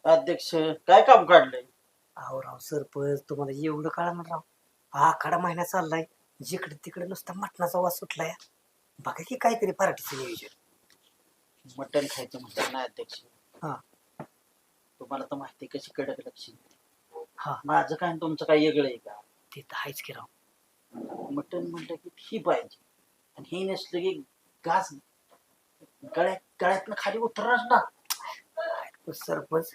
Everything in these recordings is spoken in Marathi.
अध्यक्ष काय काम काढलंय? अहो राव सरपंच तुम्हाला एवढं कळणार राव. आखाडा महिना चाललाय, जिकडे तिकडे नुसता मटणाचा वास सुटलाय. बघा की काहीतरी पार्टीचं नियोजन. मटण खायचं म्हणतात ना अध्यक्ष. हा. तुम्हाला तर माहिती कशी कडक लक्ष्मी. हा माझं काय आणि तुमचं काय वेगळं आहे का? ते तर आहेच की राव. मटण म्हटलं की ही पाहिजे आणि ही नसलं की घास गळ्यातनं खाली उतरणार ना. सरपंच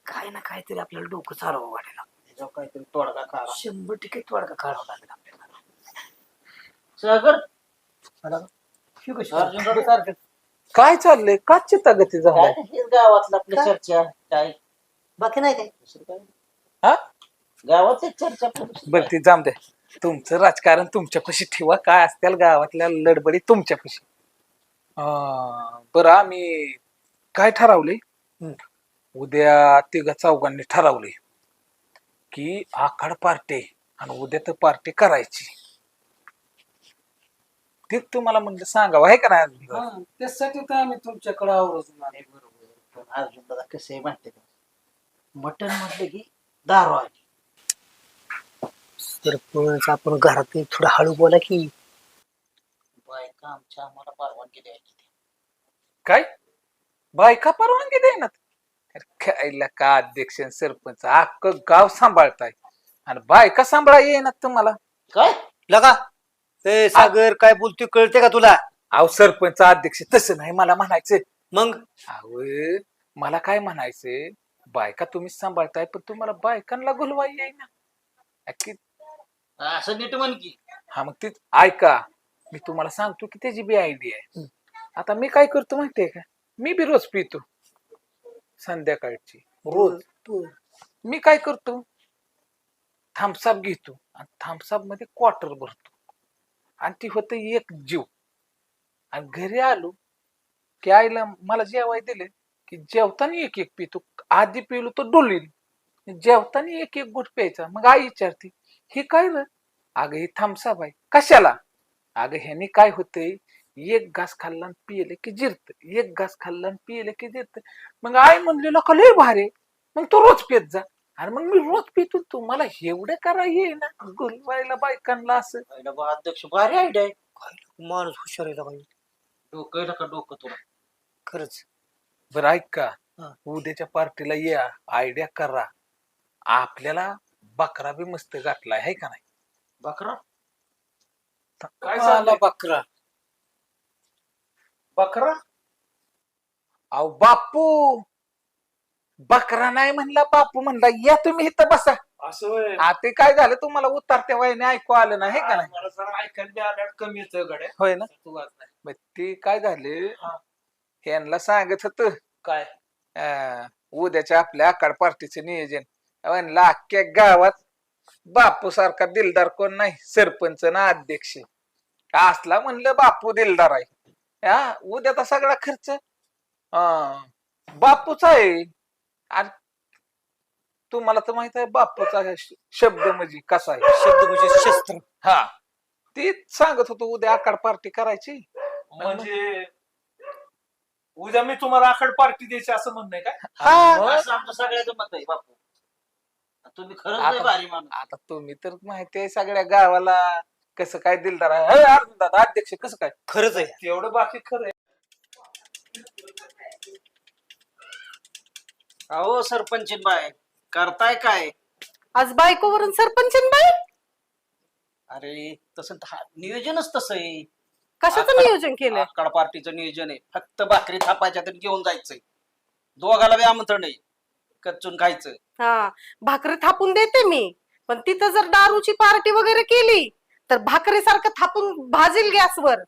काय ना काहीतरी आपल्याला डोकं चालवावं वाटेल. त्याच्यावर काहीतरी तोडगा काढा. 100% तोडगा काढावा लागेल आपल्याला. सागर मला शिव कशी अर्जुन दादा. सारखं काय चाललंय का चित्तागती काय झालाय? नाही, हेच गावातलं आपली काय? चर्चा. काय बाकी नाही काय. दुसरं काय? हा गावातली चर्चा आपली दुसरं बर काय? ती जाम दे. तुमचं राजकारण तुमच्यापाशी ठेवा. काय असतील गावातल्या लडबडी तुमच्यापाशी. बरं आम्ही काय ठरवले? हम्म. उद्या तिघा चौघांनी ठरवले की आखाड पार्टी आणि उद्या तर पार्टी करायची. ते तुम्हाला म्हणलं सांगावं आहे का नाही? त्यासाठी तर आम्ही तुमच्याकडे आवर्जून आलो. नाही, बरोबर. पण अर्जुन दादा कसं आहे माहिती का? मटण म्हटलं की दारू आली. सरपंच आपण घरात थोडं हळू बोला की. बायका आमच्या आम्हाला परवानगी द्यायची. काय बायका परवानगी देणार? खायला का अध्यक्ष आणि सरपंच अख्खं गाव सांभाळताय आणि बायका सांभाळा येईनात तुम्हाला? काय? लगा ए सागर काय बोलतोय कळते का तुला? अहो सरपंच अध्यक्ष तसं नाही मला म्हणायचं. मग अहो मला काय म्हणायचंय, बायका तुम्हीच सांभाळताय पण तुम्हाला बायकांना गुलवाई येईना. की असं नीट म्हण की. हा मग तीच ऐका, मी तुम्हाला सांगतो की त्याची बी आयडिया आहे. आता मी काय करतो माहितीये का, मी बी रोज पितो संध्याकाळची रोज. तू मी काय करतो, थम्सअप घेतो आणि थम्सअप मध्ये क्वार्टर भरतो आणि ती होतं एक जीव. आणि घरी आलो की आईला मला जेवाय दिले की जेवताना एक एक पितो. आधी पिलो तर डोलीन, जेवताना एक एक गुट प्यायचा. मग आई विचारते हे काय रे? अगं हे थम्सअप आहे. कशाला? अगं ह्याने काय होतंय, एक घास खाल्ला आणि पियले की जिरत, एक घास खाल्ला आणि पियले की जिरत. मग आई म्हणली लोक लय भारी, मग तू रोज पित जा. आणि मग मी रोज पितो. तुम्हाला एवढे करा ये ना गुलवायला बायकांना असं. पहिला बा अध्यक्ष भारी आयडिया आहे. माणूस हुशार आहे लगा. डोकं आहे का डोकं तुला? खरंच. बरं ऐक का, हा. उद्याच्या पार्टीला या, आयडिया करा. आपल्याला बकरा बी मस्त गाठलाय आहे का नाही? बकरा? काय आला चाललंय? बकरा. बकरा अहो बापू, बकरा नाही म्हणला बापू म्हणला. या तुम्ही इथं बसा. असं होय. ते काय झालं तुम्हाला उतरत्या वयाने ऐकू आलं नाही का नाही? मला जरा ऐकायला आल्यावर कमी येतं गड्या. होय ना. तू वाच नाही. मग ते काय झाले, हा. यांना सांगत होत काय उद्याच्या आपल्या आकाड पार्टीचं नियोजन. म्हणलं अख्ख्या गावात बापू सारखा दिलदार कोण नाही, सरपंच ना अध्यक्ष असला म्हणलं बापू दिलदार आहे. हा उद्याचा सगळा खर्च बापूचा आहे. आणि तुम्हाला तर माहित आहे बापूचा शब्द म्हणजे कसा आहे. शब्द म्हणजे शस्त्र. हा तीच सांगत होतो उद्या आकाड पार्टी करायची. म्हणजे उद्या मी तुम्हाला आखड पार्टी द्यायची असं म्हणणं आहे काय? हा असं आमचं सगळ्याचं मत आहे बापू. तुम्ही खरंच लय आता- भारी माणूस. आता तुम्ही तर माहिती आहे सगळ्या गावाला कसं काय दिलदार आहे. हे अर्जुन दादा अध्यक्ष कसं काय? खरंच आहे. तेवढं बाकी खरं आहे. अहो सरपंचीन बाय करताय काय? आज बायकोवरून सरपंचीन बाई. अरे तसं नियोजनच तसं आहे. कशाचं नियोजन केलंय? आकाड पार्टीचं नियोजन आहे. फक्त भाकरी थापायच्या तरी घेऊन जायचंय. दोघाला बी आमंत्रण आहे. कच्चून खायचं. हा भाकरी थापून देते मी, पण तिथं जर दारूची पार्टी वगैरे केली तर भाकरी सारखं थापून भाजील गॅसवर.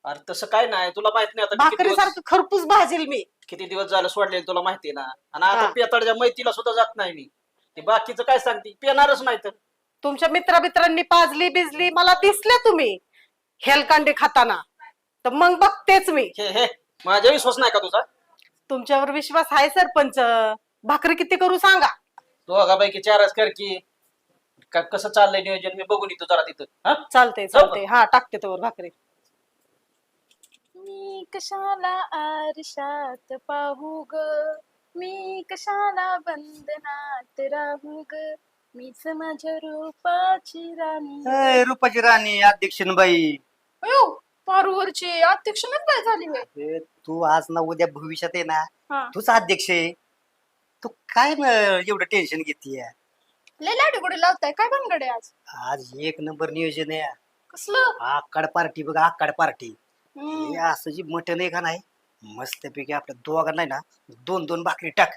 अरे तसं काय नाही, तुला माहित नाही आता भाकरी सारखं खरपूस भाजील मी. किती दिवस झालं सोडलेलं तुला माहितीये ना. आणि आता हा. पेताडच्या मैतीला सुद्धा जात नाही मी. ते बाकीचं काय सांगते, पेणारच नाही तर. तुमच्या मित्रांनी पाजली बिजली मला दिसल्या तुम्ही हेलकांडे खाताना, तर मग बघतेच मी. हे माझ्या विश्वास नाही का तुझा? तुमच्यावर विश्वास आहे सरपंच. भाकरी किती करू सांगा? दोघापैकी चारच कर की. कसं चाललंय नियोजन मी बघून येतो जरा तिथं. हा चालते चालते. हा टाकते तोवर भाकरी. मी कशाला आरशात पाहू ग, मी कशाला बंधनात राहू ग, मीच माझ्या रूपाची राणी. रूपाची राणी अध्यक्षबाई, अयो, पारूवरची अध्यक्षच काय झाली होय? तू आज ना उद्या भविष्यात आहे ना, हा. तूच अध्यक्ष आहे. तू काय न एवढं टेन्शन घेतीय? लय लाडीगोडी लावताय, काय भानगडे आज? आज एक नंबर नियोजन आहे. कसलं? आक्काड पार्टी बघ, आक्काड पार्टी. हम्म. हे असं जी मटण आहे का नाही, मस्तपैकी आपल्या दोघांना आहे ना 2-2 भाकरी टाक,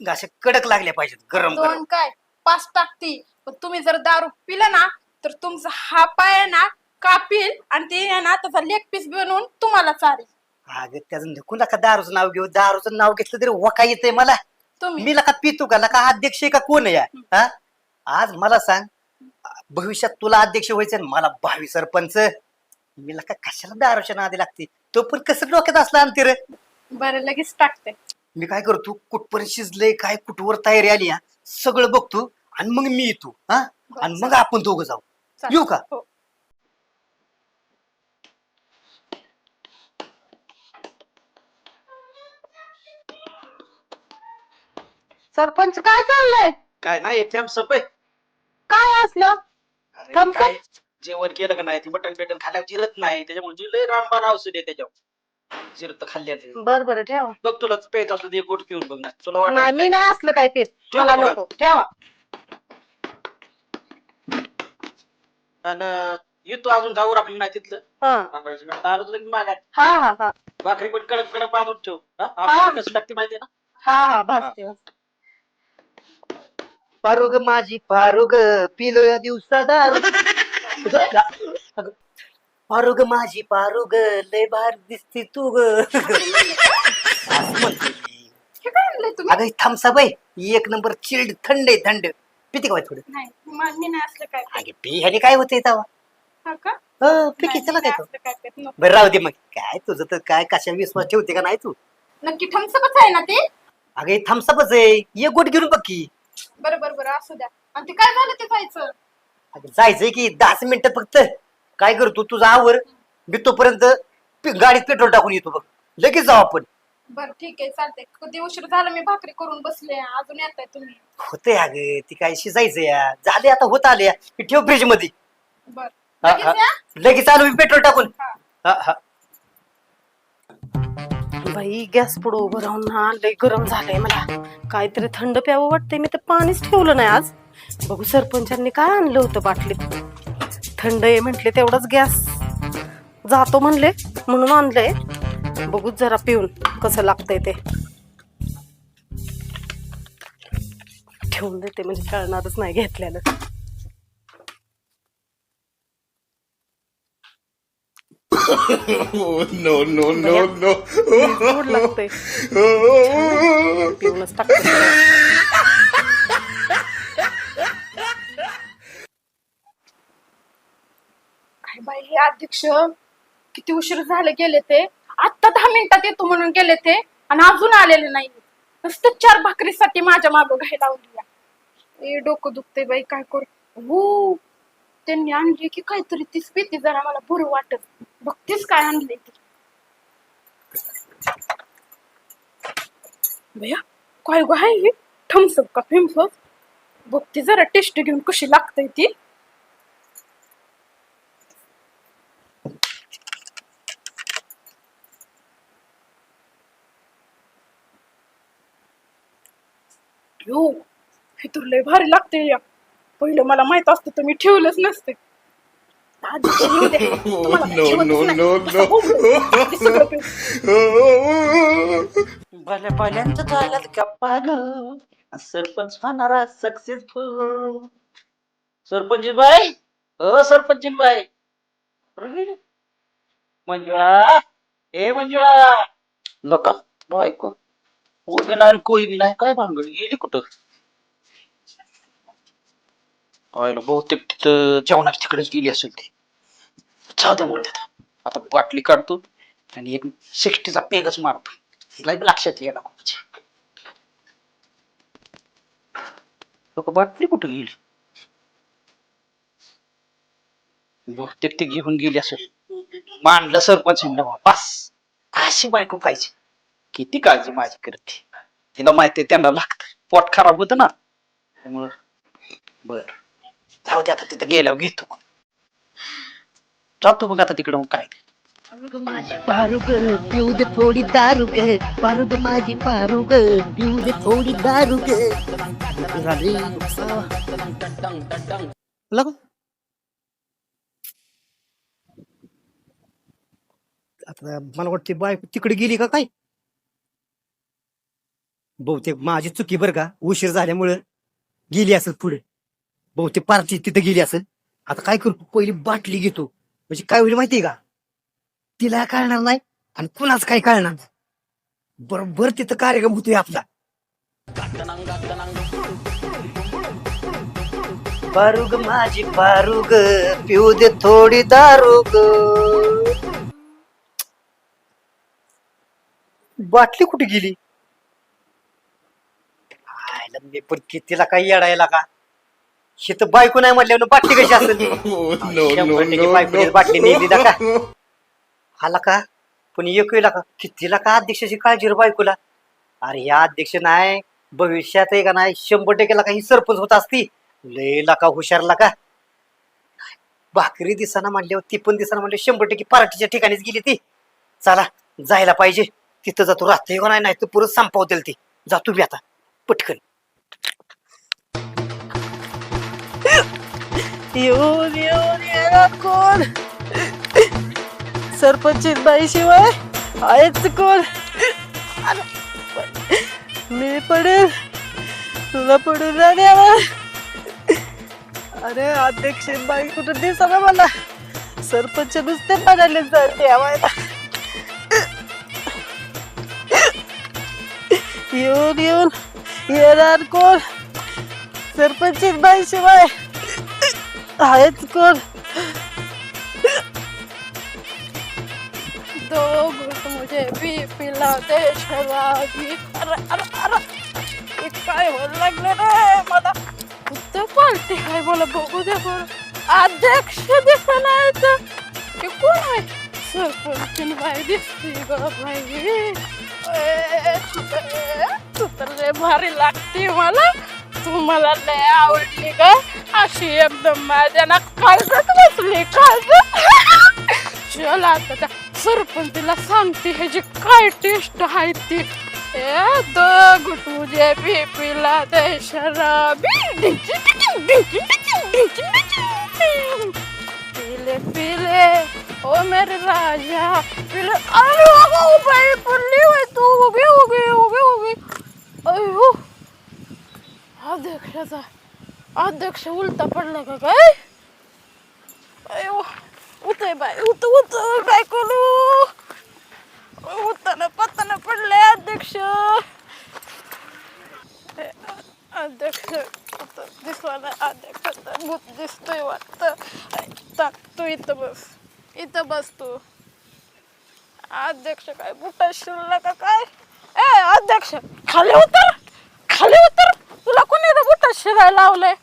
अशा कडक लागल्या पाहिजेत, गरम गरम. 2 काय 5 टाकती, पण तुम्ही जर दारू पिला ना तर तुमचा हा पाय आहे ना कापील आणि ते आहे ना त्याचा लेग पीस बनवून तुम्हाला चालेल. अगं त्याचं नको नका दारूचं नाव घेऊ. दारूचं नाव घेतलं तरी वका येतंय मला. तुम्ही मी लका पितो का, लका अध्यक्ष आहे का कोण आहे? हा, आज मला सांग, भविष्यात तुला अध्यक्ष व्हायचं आणि मला भावी सरपंच. मी लका कशाला दारूच्या नादी लागते? तो पण कसं डोक्यात असला आणते रे. बरं लगेच टाकते. मी काय करतो, कुठपर्यंत शिजलंय काय, कुठवर तयारी आली हा, सगळं बघतो आणि मग मी येतो. हा, आणि मग आपण दोघं जाऊ. चालेल. येऊ का? हो. सरपंच काय चाललंय? काय नाही थम्सअप आहे. काय असलं? अरे Thumbs up? काय, जेवण केलं का नाही ती मटण बिटन खाल्यावर जिरत नाही, त्याच्यामुळे जिरलंय रामबाण औषध आहे त्याच्यावर. जिरत खाल्ल्या बर बर ठेवा. बघ, तुला पेट असलं ते गोट पिऊन बघ ना, तुला वाटत नाही मी नाही असलं काय ते, मला ठेवा. नको. ठेवा. आणि येतो अजून गावर आपली नाही तिथलं हा आलं तर मागा हा हा हा भाकरी पण कडक कडक बांधून ठेव. हा. कसं लागते माहिती ना. हा हा भाजते भाजते. पारुग माझी पारुग, पिलो या दिवसा दारू. पारुग माझी पारुग, लय भारी दिसती तू ग. असं म्हणते मी. हे काय आणलंय तुम्ही? अगं थम्सअप बाई, एक नंबर चिल्ड, थंड आहे थंड. पिते का बाई थोडं? नाही मी नाही असलं काय पेत. अगे पी, ह्याने काय होतंय तवा? हा का? हो पिके, नाही, चला मी काय नाही तो. असलं काय पेत. नको. बरं राहू दे मग. काय तुझं तर काय, कशा विश्वास ठेवते का नाही तू? नक्की थम्सअपच आहे ना ते? अगे थम्सअपच आहे, एक गोट घेऊन बघ की. बरं बरं बरं असू द्या. आणि ते काय झालं ते जायचं? अगं जायचंय की 10 मिनिटं फक्त. काय करतो, तुझा आवर मी तोपर्यंत गाडीत पेट्रोल टाकून येतो बघ, लगेच जाऊ आपण. बरं ठीक आहे चालतंय. कधी उशीर झाला, मी भाकरी करून बसले, अजून येताय तुम्ही? होतंय अगं, ती काय शिजायचं या, झाले आता, होत आले या. हे ठेव फ्रीज मध्ये. बरं हा, लगेच हा. या. लगेच आलो मी पेट्रोल टाकून. हा. हा हा. बाई गॅस पुढे उभं राहून ना लय गरम झालंय मला. काहीतरी थंड प्यावं वाटतंय. मी तर पाणीच ठेवलं नाही आज. बघू सरपंचांनी काय आणलं होतं बाटलीत. थंड आहे म्हटले, तेवढाच गॅस जातो म्हणले म्हणून आणलंय. बघूच जरा पिऊन कसं लागतंय ते. ठेवून देते म्हणजे कळणारच नाही घेतल्यानं. No, no, no, no. गोड लागतंय. पिऊनच टाकते. काय बाई हे अध्यक्ष, किती उशीर झाले गेले ते. आता 10 मिनिटात येतो म्हणून गेले ते आणि अजून आलेले नाही. नुसतं 4 भाकरीसाठी माझ्या मागं घाई लावली. डोकं दुखते बाई, काय करू. हो त्यांनी आणली की काहीतरी, तीच पिती जरा मला बरं वाटत. बघतेच काय आणलंय ते. भैया काय गो आहे, थम्सअप का फिम्सअप? बघते जरा टेस्ट घेऊन कशी लागतंय ती. यो हे तर लय भारी लागते या. पहिलं मला माहित असतं तर मी ठेवलंच नसते. अध्यक्ष येऊ दे. तुम्हाला काय No, ठेवतच no, नाही. no, बसा बोंबलत. आपली सगळं पिऊ. भल्या भल्यांचं झाल्यात गप्पा ग, सरपंच होणारा सक्सेसफुल. सरपंच बाई, सरपंच बाई, मंजुळा, ए मंजुळा. नका बायको उद्या कोई नाही, काय भांगड गेली कुठं? बहुतेक तिथं जेवणाची तिकडेच गेली असेल ती. जाऊ दे म्हणतात. आता बाटली काढतो आणि एक 60चा पेगच मारतो. हिला बी लक्षात यायला नको. लोक बाटली कुठं गेली? बहुतेक ते घेऊन गेली असेल. मांडलं सरपंच बस. अशी बायको पाहिजे. किती काळजी माझी करते. तिला माहिती त्यांना लागत पोट खराब होतं ना त्यामुळं बर जाऊ दे आता तिथं गेल्यावर घेतो मग जातो मग आता तिकडं मग काय माझी पारू ग पिऊ दे थोडी दारू ग पारू ग माझी पारू ग पिऊ दे थोडी दारू ग आता मला वाटते बायको तिकडे गेली का काय बहुतेक माझी चुकी बरं का उशीर झाल्यामुळं गेली असेल पुढे बहुतेक पार्टी तिथे गेली असेल आता काय करतो पहिली बाटली घेतो म्हणजे काय होईल माहितीये का तिला कळणार नाही आणि कुणाच काय कळणार नाही बरोबर तिथं कार्यक्रम होतोय आपला पारुग माझी पारुग पिऊ दे थोडी दारू ग बाटली कुठे गेली आयला मी पण कितीला काही येडायला का हे तर बायको नाही म्हटल्यावर बाटली कशी असेल बायकोची बाटली नेली का आला का पण एक वेळेला का कितीला का अध्यक्षाची काळजी रे बायकोला अरे या अध्यक्ष नाही भविष्यात आहे का नाही 100% काही सरपंच होत असती लयला का हुशारला का भाकरी दिसाना म्हणल्यावर ती पण दिसाना म्हणले 100% पार्टीच्या ठिकाणीच गेली ती चला जायला पाहिजे तिथं जातो राहते का नाही तर पुरं संपवतील ती जातो मी आता पटकन येऊन येऊन येणार कोण सरपंच बाई शिवाय आहेच कोण अरे, मी पडेल तुला पडून जाण्यावर अरे अध्यक्ष बाई कुठं दिसा मला सरपंच नुसते म्हणाले जाते आम्हाला येऊन येऊन येणार कोण सरपंच बाई शिवाय आहेच कोण दो घुट मुझे भी पिला दे शराबी अरे अरे अरे हे काय व्हायला लागले रे मला उत्तर पार्टी काय बोला बघू दे बरं अध्यक्ष दिसना येतं हे कोण आहे सरपंच बाई दिसते ग बाई तू तर लय भारी लागते मला तू मला लय आवडली का अशी एकदम माझ्या ना काळजात बसली काळजात चल आता त्या सरपंचला सांगते ह्याची काय टेस्ट आहे ती ए दो घुट मुझे भी पिला दे शराबी पीले पीले ओ मेरे राजा पीले अरे ओ भाई पुल्ली हुई तू हो गई अयो अध्यक्ष उलटा पडला का काय अयो उठे बाई उठ काय करू उठताना पत्ताना पडले अध्यक्ष दिसला नाही अध्यक्ष भूत दिसतोय वाटतं तू इथं बस तू अध्यक्ष काय बुटा शिरला का काय ए अध्यक्ष खाली उतर तुला कोणी इथं बुटा शिरायला लावलंय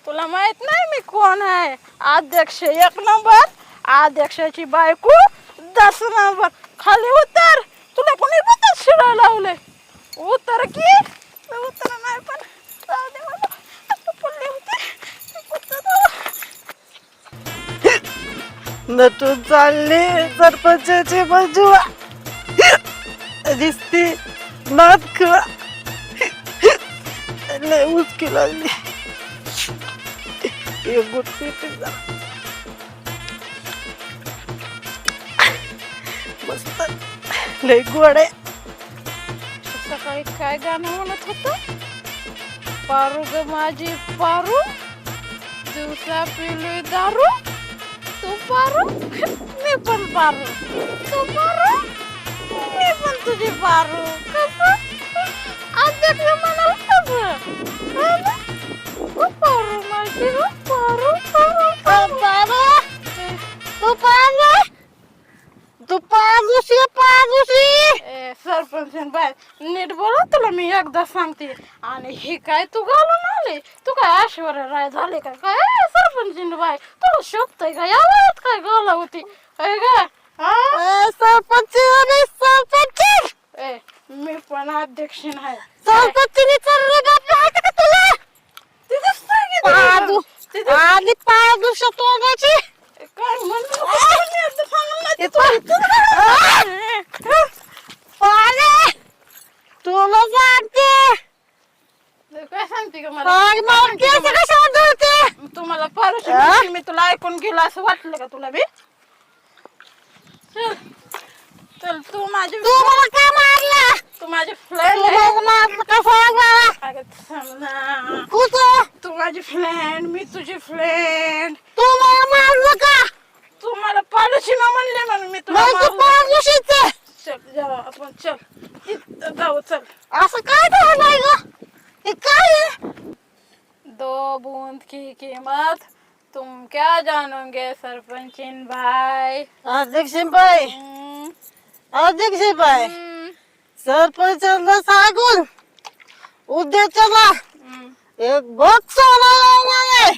तुला माहित नाही मी कोण आहे अध्यक्ष 1 नंबर अध्यक्षाची बायको 10 नंबर खाली उतर तुला कोणी बुटा शिरायला लावलंय उतर की उतर नाही पण जाऊ दे मला आता पडले होते नटून चालली सरपंचाची बाजू दिसती नाक लय उचकी लागली एक गुट मस्त लय गोड आहे सकाळी काय गाणं म्हणत होतं पारू ग माझी पारू दिवसा पिलोय दारू तू पारू मी पण पारू तू पारू मी पण तुझी पारू कसं अध्यक्ष म्हणाल कसं पारू माझी पारू तू पागुशी सरपंच बाय नीट बोला तुला मी एकदा सांगते आणि हे काय तू घालून आले तू काय ऐश्वर्या राय झाले का काय सरपंच बाय तुला शोभतय का या वयात काय घाला होती काय सरपंच मी पण अध्यक्ष नाही. सरपंचीने चाललं बाप माहिती का तुला पादू आली पादू तोंडाची काय म्हणतो पाले तुला सांगते काय सांगते का काय मारते कशावर धरते तुम्हाला पारुशी मी तुला ऐकून गेला असं वाटलं का तुला बी? चल चल तू माझी तू मला काय मारला तू माझी तू फ्रेंड मला मारलं कशाला कुठं तू माझी फ्रेंड मी तुझी फ्रेंड. तू मला मारलं का तू मला पारुशी ना म्हणले म्हणून मी तुला मग तू मारलं. पारदूषित चल जाऊ आपण चल तिथं जाऊ चल. असं काय झालंय ग हे काय आहे? दो बूंद की कीमत तुम क्या जानोगे सरपंचिन भाई. अध्यक्ष बाई अध्यक्ष बाई सरपंचाला सांगून उद्याच्याला एक बॉक्स आहे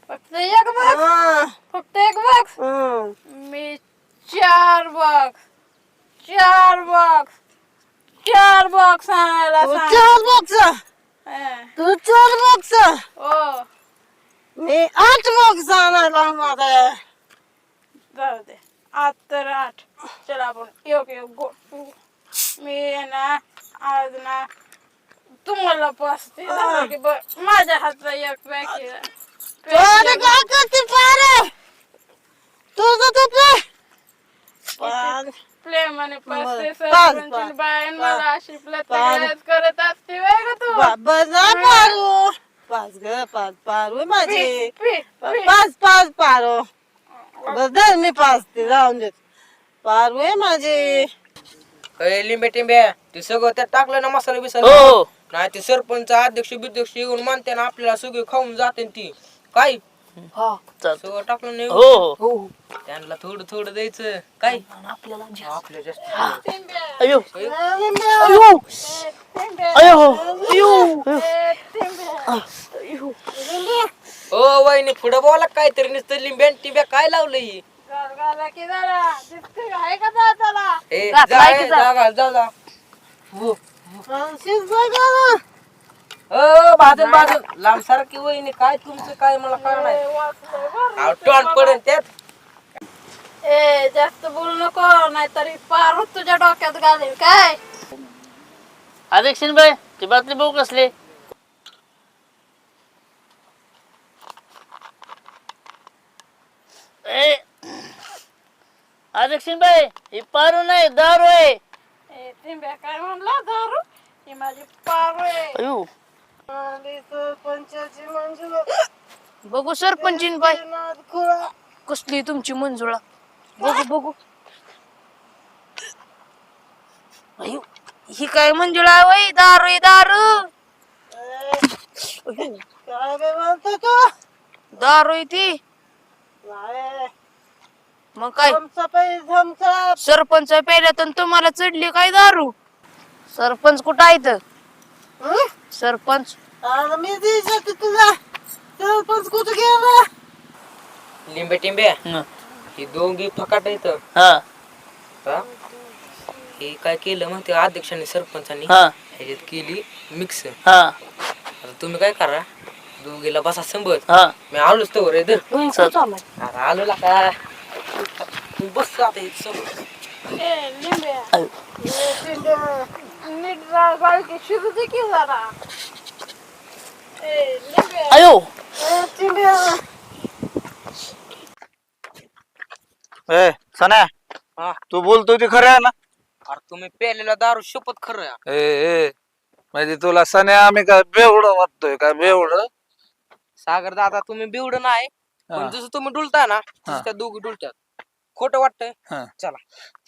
फक्त एक बॉक्स फक्त एक बॉक्स मी 4 बॉक्स आणायला सांग. 4 बॉक्स हं. तू 4 बॉक्स हो मी 8 बॉक्स आणायला मध्ये जाऊ दे 8 तर 8. चल आपण एक गो मी आहे ना आज ना तुम्हाला पाचते माझ्या हातचा एक अरे काय करते पारे तुझं तू प्रेम आणि पाचते पाच, सरपंच बाईन मला अशी प्रत्येक करत असते वेग तू. बजा पारू पाच ग पाच पारू माझी पी, पी. पाच पारू बदल मी 5 ते जाऊन देत पारू आहे माझी लिंबे टिंबे ते सगळं त्यात टाकलं ना मसाला बिसाला हो नाही ते सरपंच अध्यक्ष बिध्यक्ष येऊन मानते ना आपल्याला सगळे खाऊन जाते ती काय सगळं टाकलं नाही हो त्यांना थोडं थोडं द्यायचं काय आपल्या जास्त अयो ओ वहिनी पुढं बोला काहीतरी नुसतं लिंब्या टिंब्या काय लावलं ही गाला की जरा दिसते आहे का जाताला. ए जा बाजून बाजून लांब सारखी वहिनी काय तुमचं काय मला कळणार टॉन पडेल त्यात. ए जास्त बोलू नको नाहीतरी पार तुझ्या डोक्यात घालेल काय. अध्यक्ष बाई ती बातमी बघू कसली अध्यक्ष बाई ही पारू नाही दारू आहे. ए टिंब्या काय म्हणला दारू ही माझी पारू आहे. अयो सरपंचाची मंजुळा बघू सरपंचीन बाई कसली तुमची मंजुळा बघू अयो ही काय मंजुळा वय दारू आहे दारू काय बे म्हणतो तू दारू आहे ती नाही मग काय धमचा सरपंच पेल्यातून तुम्हाला चढली काय दारू सरपंच कुठं आहे तर सरपंच मी दिसत तुला सरपंच कुठं गेला लिंबे टिंब्या ही दोघी फकाट येतं हा हे काय केलं मग ते अध्यक्षांनी सरपंचांनी हा ह्याच्यात केली मिक्स हा आता तुम्ही काय करा दोघीला बसा संबत हा मी आलोच तर रे चालू अरे आलो ला का तू बस आता इथं समोर. ए लिंब्या नीट गाल की शिरू दे की जरा. ए लिंब्या अयो ए सण्या हा. तू बोलतोय ते खरं आहे ना अरे तुम्ही प्यालेला दारू शपथ खरं आहे. ए म्हणजे तुला सण्या आम्ही काय बेवड वाटतोय काय बेवड सागर दादा तुम्ही बिवड नाही पण जसं तुम्ही डुलताय ना तसं त्या दोघी डुलतात खोटं वाटतंय हा. चला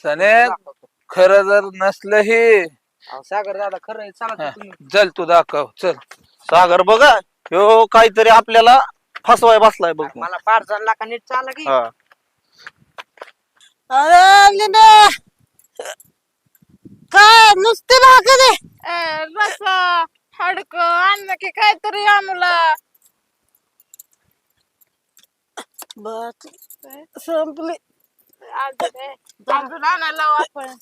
सण्या दाखवतो. खरं जर नसलं हे अहो, सागर दादा खरं आहे चला हा. तर तुम्ही चल तू दाखव चल सागर बघा ह्यो काहीतरी आपल्याला फसवाय बसलाय बघ मला पार झाला का नीट चाला की हा अरे लिंबे काय नुसते भाकरे ए रसा हाडक अन्न की काहीतरी आम्हाला. बस संपली अजून आणायला लावू आपण.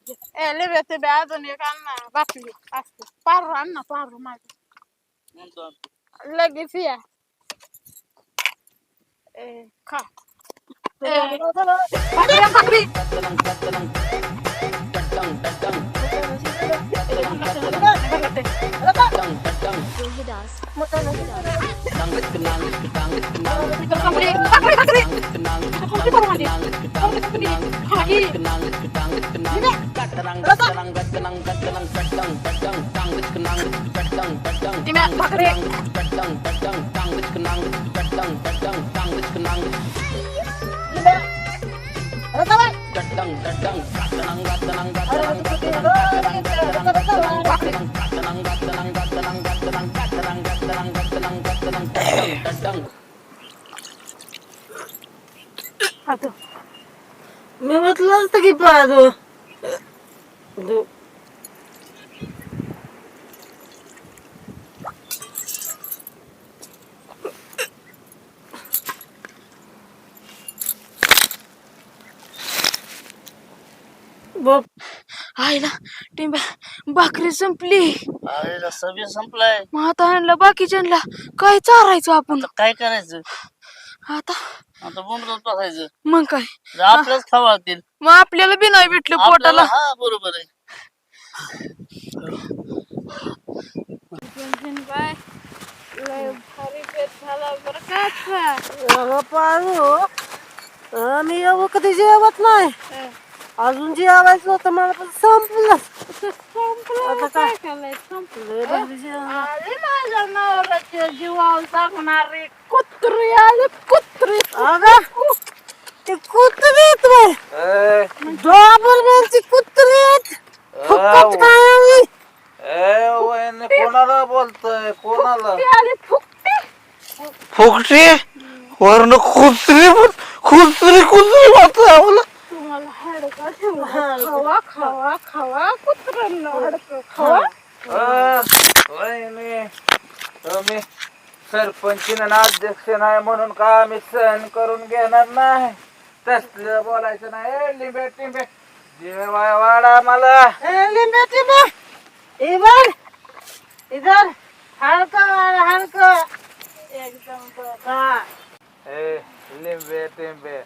एले ते बे अजून एक आण ना बाटली असते पारू आण ना पारू माझं लगेच या खा भाकरी मी म्हटलं असतं की पाहतो आईला टिंब्या भाकरी संपली अरे सगळं संपलाय. मग आता आणलं बाकीच्यांना काय चारायचं आपण काय करायचं आता आता बोंबलत बसायचं. मग काय आपल्याच खावातील. मग आपल्याला बी नाही भेटलं पोटाला हा बरोबर आहे. मी एवढं कधी जेवत नाही अजून जेवायचं होतं मला पण संपलं आता काय माझ्या नवऱ्याच्या जीवावर सांगणारे कुत्री आले कुत्री ते कुत्रीत डॉबरमॅनची कुत्रीत फुकट खायला कोणाला बोलतोय कोणाला आले फुकटे फुकटी वरण खुसरी खुसरी खुसरी वाटत आम्हाला. तुम्हाला हाडका ठेवला खावा खावा खावा कुत्र्यांना हाडकं खावा तुम्ही सरपंच अध्यक्ष नाही म्हणून का आम्ही सहन करून घेणार नाही तसलं बोलायचं नाही लिंबे टिंबे जेवाय वाडा मला इधर हलका एकदम लिंबे टिंबे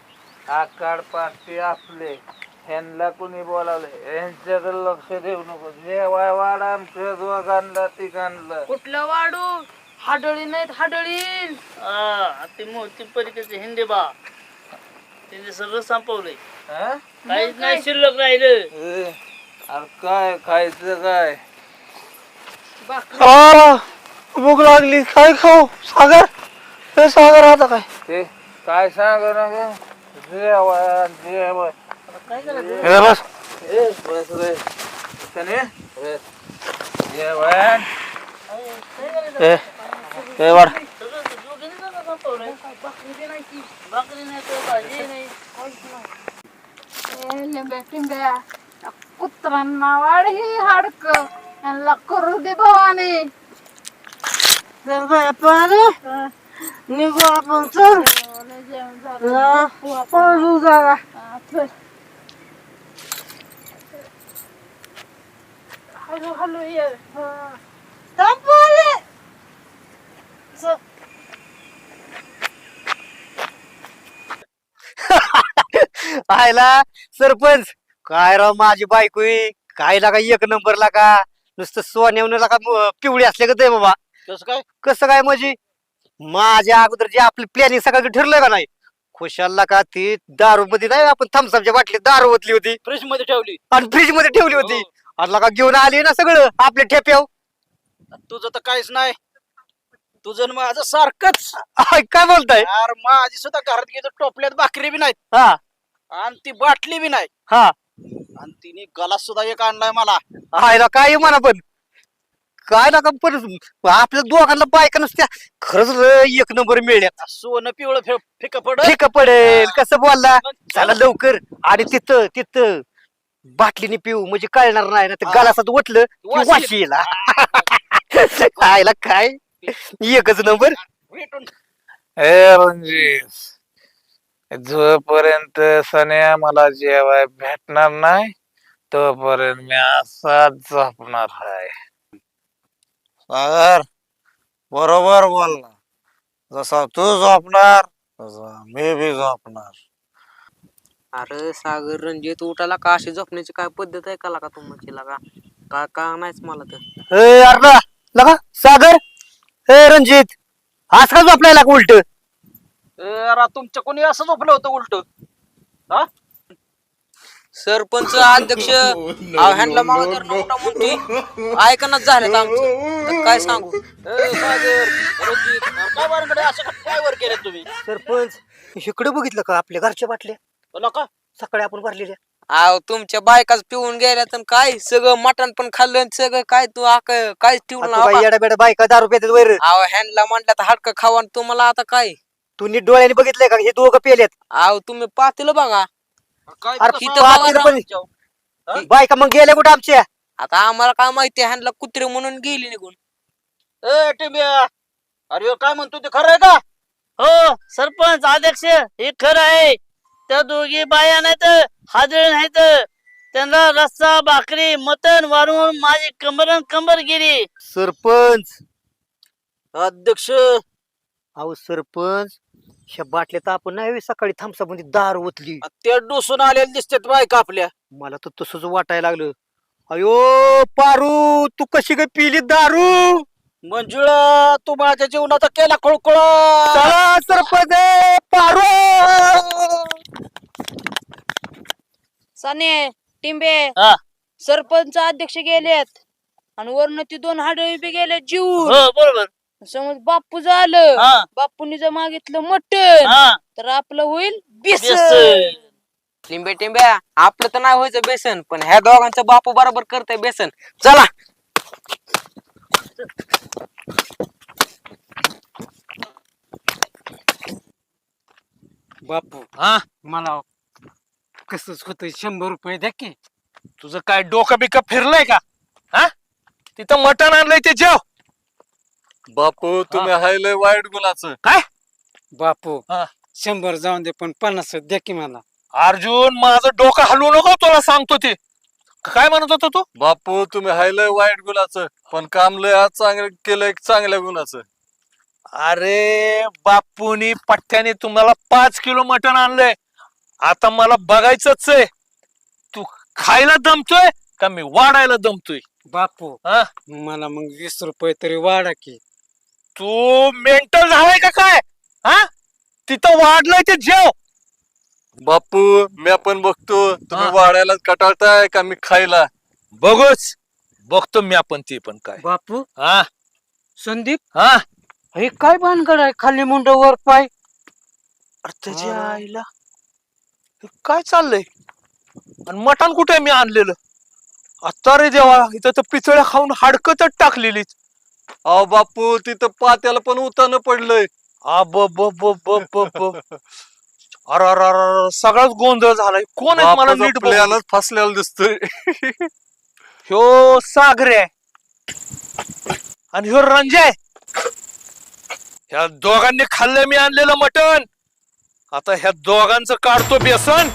आकाड पार्टी आपले ह्यांना कुणी बोलावले यांच्याकडे लक्ष देऊ नको जेवाय वाडा आमच्या दोघांना तिघांना कुठलं वाढू हाडळी नाहीत हाडळीन ते मोठी परीक्षेचे हिंदी बा त्यांनी सगळं संपवलंय. हं? काहीच नाही शिल्लक राहिलं. अरे काय खायचं काय भूक लागली काय खाऊ सागर हे सागर आता काय ते काय सांग ना जेवण जेवण हे बस बस रे जेवण हे वाढ भाकरी नाही तर भाजी नाही. लिंब्या टिंब्या कुत्र्यांना वाढ ही हाडक यांना करू दे भवानी निघू आपण चल पळू जागा हळू हळू ये आयला सरपंच काय राव माझी बायको आहे. काय लागा एक नंबर लागा नुसतं सोन्यावनं लागा पिवळी असले का ते बाबा कसं काय म्हणजे माझ्या अगोदर जे आपली प्लॅनिंग सगळं ठरलं का नाही खुशालला का ती दारू मध्ये नाही आपण थम्सअपच्या बाटलीत दारू ओतली होती फ्रीज मध्ये ठेवली आणि फ्रीज मध्ये ठेवली होती आणि लगा घेऊन आली ना सगळं आपल्या ठेप्याव. तुझं तर काहीच नाही तुझं आणि माझं सारखंच काय बोलताय यार माझी सुद्धा घरात गेलो टोपल्यात भाकरी बी नाहीत हा आणि ती बाटली बी नाही हा आणि तिने गलास सुद्धा एक आणलाय मला आयला काय म्हणा पण काय नका पण आपल्या दोघांना बायका नसत्या खरंच एक नंबर मिळल्या सोनं पिवळं फिक पड ठीक पडेल कसं बोलला झालं लवकर आणि तिथं तिथं बाटलीने पिऊ म्हणजे कळणार नाही ना ते गलासात ओतलं की वाशी येला आयला काय एकच नंबर हे रणजित जोपर्यंत सन्या मला जेवाय भेटणार नाही तोपर्यंत मी असाच झोपणार आहे. सागर बरोबर बोलला. जसा तू झोपणार तसा मी बी झोपणार. अरे सागर रणजित उठाला का अशी झोपण्याची काय पद्धत आहे का तुमची लागा का का नाहीच मला तर. ए अर्धा लगा सागर ए रणजित आज का झोपलाय उलट अरे तुमच्या कोणी असं झोपलं होतं उलट? सरपंच अध्यक्ष ह्यांना मागं नव्हता म्हणतोय ऐकणच झालं आमचं तर काय सांगू. काय वारंगडे असं काय वर केले तुम्ही? सरपंच इकडे बघितलं का आपल्या घरच्या बाटल्या बोला का? सकाळी आपण भरलेल्या. अहो तुमच्या बायकाच पिऊन गेल्या तर काय सगळं मटण पण खाल्लं आणि सगळं काय तू काय ठेवलं ना. येडा बेडा बायका दारू पितात वैर. अहो ह्यांना म्हणलं तर हडकं खावा आणि तुम्हाला आता काय. तू नीट डोळ्याने बघितलंय का हे दोघं पेलेत? अहो तुम्ही पातेलं बघा. अरे इथं पातेलं पण बायका मग गेल्या कुठं आमच्या? आता आम्हाला काय माहिती ह्यांना कुत्रे म्हणून गेली निघून. ए टिम्या, अरे काय म्हणतो ते खरं आहे का? हो सरपंच अध्यक्ष हे खरं आहे. त्या दोघी बाया नाहीत हाजर नाहीत. त्यांना रस्सा भाकरी मटण वारून माझी कंबर गेली. सरपंच अध्यक्ष अहो सरपंच ह्या बाटल्यात आपण नाही सकाळी थांबसामध्ये दारू ओतली. ते डोसून आलेले दिसतात बायका आपल्या. मला तर तसंच वाटायला लागलं. अयो पारू तू कशी काय पिली दारू? मंजुळा तू माझ्या जीवनाचा केला खोळखोळ. चला सरपंच पारू. सने टिंबे हा. सरपंच अध्यक्ष गेलेत आणि वरनं ती 2 हाडळी बी गेले जीव. हो बरोबर. समज बाप्पू झालं हा. बाप्पूनी जर मागितलं मटण हा तर आपलं होईल बेसन. बेसन. टिंबे टिंब्या आपलं तर नाही व्हायचं बेसन पण ह्या दोघांचं बापू बरोबर करतय बेसन. चला बापू मला कसंच होत 100 रुपये द्या की. तुझं काय डोकं बिकं फिरलंय का? हा तिथं मटण आणलंय ते जेव. बापू तुम्ही हायलय वाईट गुणाचं. काय बापू 100 जाऊन दे पण 50 द्या की मला. अर्जुन माझं डोकं हलवू नको तुला सांगतो ते. काय म्हणत होता तू? बापू तुम्ही हायलय वाईट गुणाचं पण काम लय आज चांगलं केलंय चांगल्या गुणाचं. अरे बापूनी पठ्ठ्याने तुम्हाला 5 किलो मटण आणलंय. आता मला बघायचंच आहे तू खायला दमतोय का मी वाढायला दमतोय. बापू मला मग 20 रुपये तरी वाढा की. तू मेंटल झालाय का काय? हा तिथं वाढलंय ते जेव. बापू मी आपण बघतो तुम्ही वाढायला कटाळताय का मी खायला. बघूच बघतो मी आपण ते पण काय. बापू हा संदीप हा हे काय भानगड आहे खाली मुंड वर पाय? त्याच्या आईला हे काय चाललंय? आणि मटण कुठे मी आणलेलं? आता रे देवा इथं तर पिचळ्या खाऊन हाडकं टाकलेली. अहो बापू तिथं पात्याला पण उतानं पडलंय. अरे सगळाच गोंधळ झालाय. कोण आहे मला नीट प्लॅनच फसलेला दिसतोय. ह्यो सागरे आहे आणि ह्यो रंजय. ह्या दोघांनी खाल्लंय मी आणलेलं मटण. आता ह्या दोघांचं काढतो बेसन.